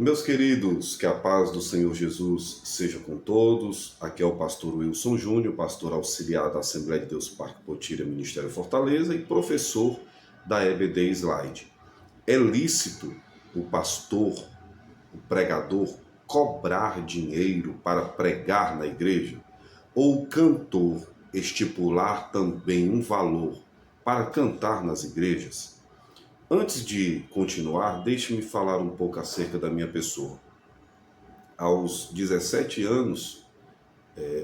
Meus queridos, que a paz do Senhor Jesus seja com todos. Aqui é o pastor Wilson Júnior, pastor auxiliar da Assembleia de Deus Parque Potira, Ministério Fortaleza e professor da EBD Slide. É lícito o pastor, o pregador, cobrar dinheiro para pregar na igreja? Ou o cantor estipular também um valor para cantar nas igrejas? Antes de continuar, deixe-me falar um pouco acerca da minha pessoa. Aos 17 anos,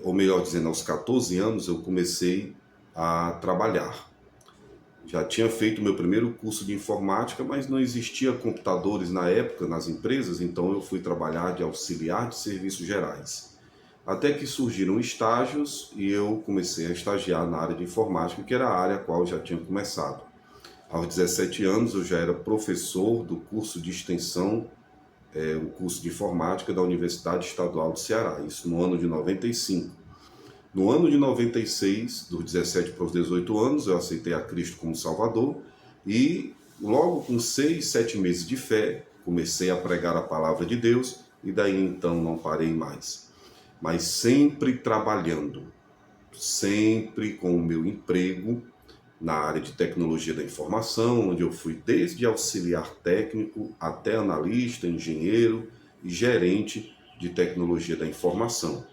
ou melhor dizendo, aos 14 anos, eu comecei a trabalhar. Já tinha feito meu primeiro curso de informática, mas não existia computadores na época nas empresas, então eu fui trabalhar de auxiliar de serviços gerais. Até que surgiram estágios e eu comecei a estagiar na área de informática, que era a área a qual eu já tinha começado. Aos 17 anos eu já era professor do curso de extensão, o curso de informática da Universidade Estadual do Ceará, isso no ano de 95. No ano de 96, dos 17 para os 18 anos, eu aceitei a Cristo como Salvador e logo com 6, 7 meses de fé, comecei a pregar a palavra de Deus e daí então não parei mais. Mas sempre trabalhando, sempre com o meu emprego na área de tecnologia da informação, onde eu fui desde auxiliar técnico até analista, engenheiro e gerente de tecnologia da informação.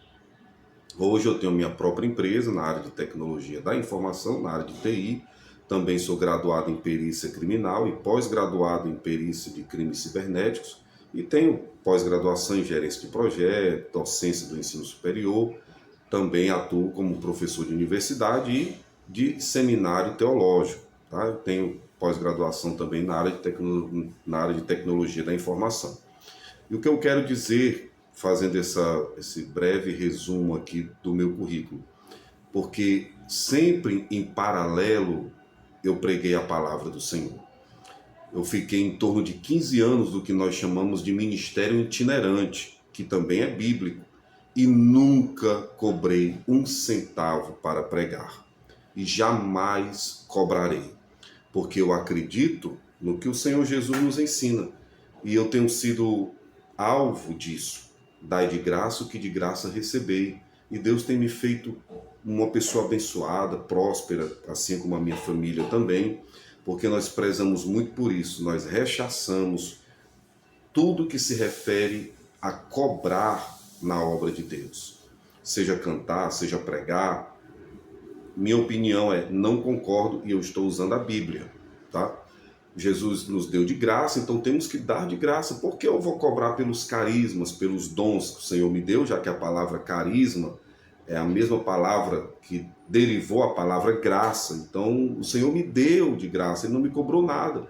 Hoje eu tenho minha própria empresa na área de tecnologia da informação, na área de TI. Também sou graduado em perícia criminal e pós-graduado em perícia de crimes cibernéticos. E tenho pós-graduação em gerência de projeto, docência do ensino superior. Também atuo como professor de universidade e de seminário teológico. Tá? Eu tenho pós-graduação também na área de tecnologia da informação. E o que eu quero dizer, fazendo esse breve resumo aqui do meu currículo, porque sempre em paralelo eu preguei a palavra do Senhor. Eu fiquei em torno de 15 anos do que nós chamamos de ministério itinerante, que também é bíblico, e nunca cobrei um centavo para pregar. E jamais cobrarei, porque eu acredito no que o Senhor Jesus nos ensina. E eu tenho sido alvo disso. Dai de graça o que de graça recebei. E Deus tem me feito uma pessoa abençoada, próspera, assim como a minha família também, porque nós prezamos muito por isso. Nós rechaçamos tudo que se refere a cobrar na obra de Deus. Seja cantar, seja pregar. Minha opinião é, não concordo e eu estou usando a Bíblia, tá? Jesus nos deu de graça, então temos que dar de graça. Por que eu vou cobrar pelos carismas, pelos dons que o Senhor me deu, já que a palavra carisma é a mesma palavra que derivou a palavra graça. Então, o Senhor me deu de graça, Ele não me cobrou nada.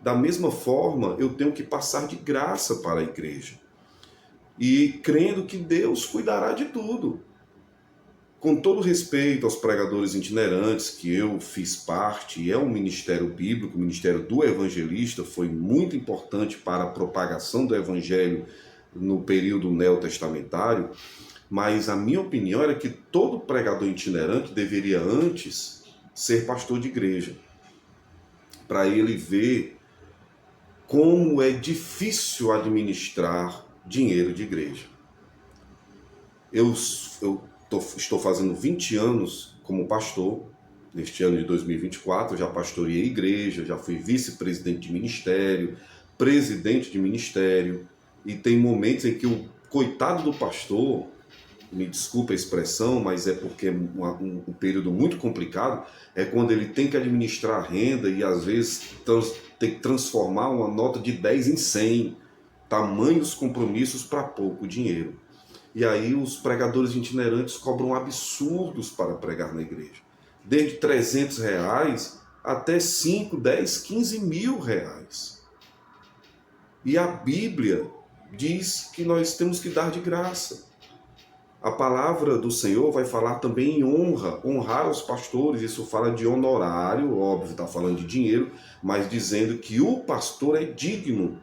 Da mesma forma, eu tenho que passar de graça para a igreja. E crendo que Deus cuidará de tudo. Com todo respeito aos pregadores itinerantes, que eu fiz parte, e é um ministério bíblico, o ministério do evangelista, foi muito importante para a propagação do evangelho no período neotestamentário, mas a minha opinião era que todo pregador itinerante deveria antes ser pastor de igreja, para ele ver como é difícil administrar dinheiro de igreja. Eu estou fazendo 20 anos como pastor. Neste ano de 2024, já pastoreei igreja, já fui vice-presidente de ministério, presidente de ministério, e tem momentos em que o coitado do pastor, me desculpa a expressão, mas é porque é um período muito complicado, é quando ele tem que administrar a renda e às vezes tem que transformar uma nota de 10 em 100, tamanhos compromissos para pouco dinheiro. E aí os pregadores itinerantes cobram absurdos para pregar na igreja. Desde R$ 300 até 5, 10, 15 mil reais. E a Bíblia diz que nós temos que dar de graça. A palavra do Senhor vai falar também em honrar os pastores. Isso fala de honorário, óbvio, está falando de dinheiro, mas dizendo que o pastor é digno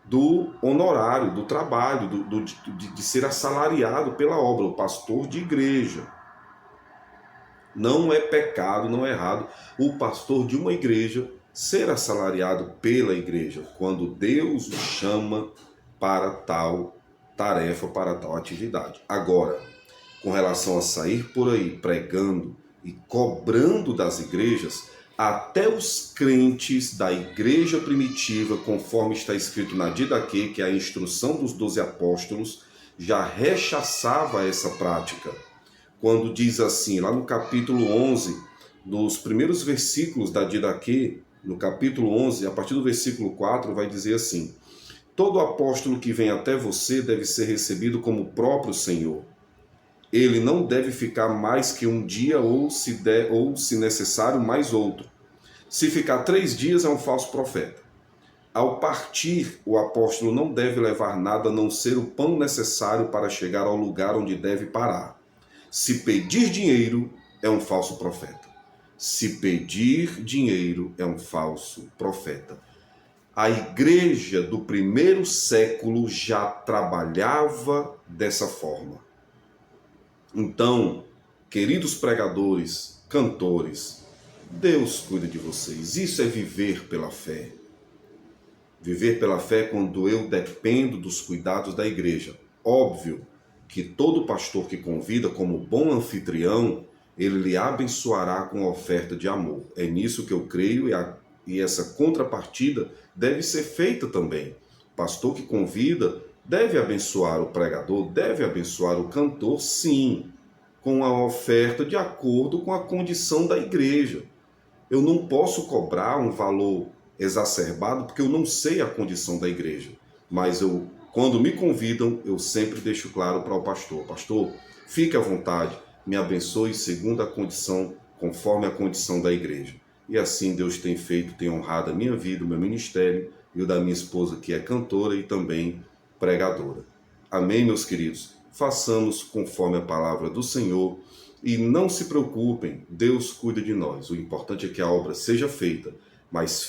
do honorário, do trabalho, de ser assalariado pela obra, o pastor de igreja. Não é pecado, não é errado o pastor de uma igreja ser assalariado pela igreja, quando Deus o chama para tal tarefa, para tal atividade. Agora, com relação a sair por aí pregando e cobrando das igrejas, até os crentes da igreja primitiva, conforme está escrito na Didaquê, que é a instrução dos 12 apóstolos, já rechaçava essa prática. Quando diz assim, lá no capítulo 11, nos primeiros versículos da Didaquê, no capítulo 11, a partir do versículo 4, vai dizer assim: todo apóstolo que vem até você deve ser recebido como o próprio Senhor. Ele não deve ficar mais que um dia ou, se necessário, mais outro. Se ficar 3 dias, é um falso profeta. Ao partir, o apóstolo não deve levar nada a não ser o pão necessário para chegar ao lugar onde deve parar. Se pedir dinheiro, é um falso profeta. Se pedir dinheiro, é um falso profeta. A igreja do primeiro século já trabalhava dessa forma. Então, queridos pregadores, cantores, Deus cuida de vocês. Isso é viver pela fé. Viver pela fé quando eu dependo dos cuidados da igreja. Óbvio que todo pastor que convida como bom anfitrião, ele lhe abençoará com a oferta de amor. É nisso que eu creio e essa contrapartida deve ser feita também. Pastor que convida deve abençoar o pregador, deve abençoar o cantor, sim, com a oferta de acordo com a condição da igreja. Eu não posso cobrar um valor exacerbado porque eu não sei a condição da igreja. Mas quando me convidam, eu sempre deixo claro para o pastor: pastor, fique à vontade, me abençoe segundo a condição, conforme a condição da igreja. E assim Deus tem feito, tem honrado a minha vida, o meu ministério e o da minha esposa, que é cantora e também pregadora. Amém, meus queridos? Façamos conforme a palavra do Senhor e não se preocupem, Deus cuida de nós. O importante é que a obra seja feita, mas